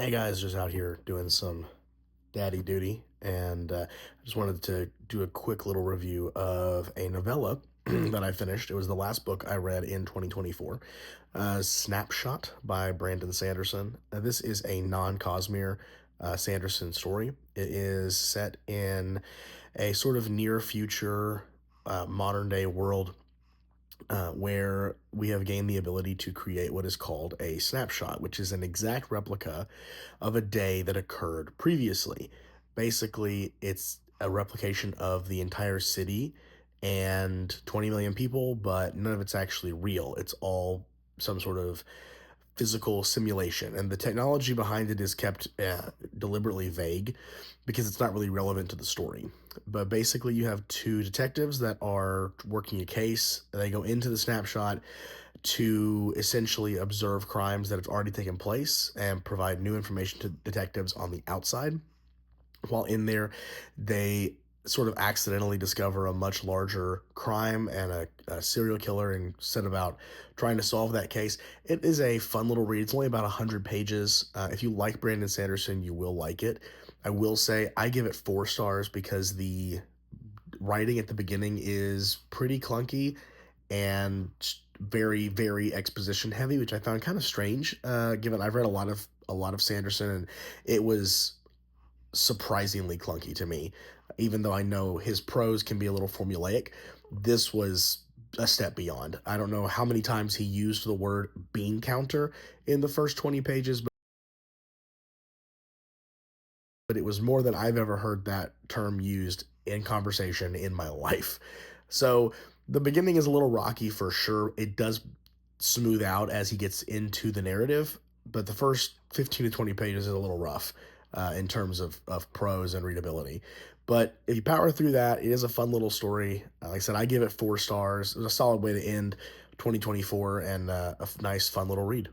Hey guys, just out here doing some daddy duty, and I just wanted to do a quick little review of a novella that I finished. It was the last book I read in 2024, Snapshot by Brandon Sanderson. This is a non-Cosmere Sanderson story. It is set in a sort of near future modern day world where we have gained the ability to create what is called a snapshot, which is an exact replica of a day that occurred previously. Basically, it's a replication of the entire city and 20 million people, but none of it's actually real. It's all some sort of physical simulation, and the technology behind it is kept deliberately vague because it's not really relevant to the story. But basically, you have two detectives that are working a case. They go into the snapshot to essentially observe crimes that have already taken place and provide new information to detectives on the outside. While in there, they sort of accidentally discover a much larger crime and a serial killer and set about trying to solve that case. It is a fun little read. It's only about 100 pages. If you like Brandon Sanderson, you will like it. I will say I give it 4 stars because the writing at the beginning is pretty clunky and very, very exposition heavy, which I found kind of strange, given I've read a lot of Sanderson, and it was surprisingly clunky to me. Even though I know his prose can be a little formulaic, this was a step beyond. I don't know how many times he used the word bean counter in the first 20 pages, but it was more than I've ever heard that term used in conversation in my life. So the beginning is a little rocky for sure. It does smooth out as he gets into the narrative, but the first 15 to 20 pages is a little rough in terms of prose and readability. But if you power through that, it is a fun little story. Like I said, I give it 4 stars. It was a solid way to end 2024 and a nice, fun little read.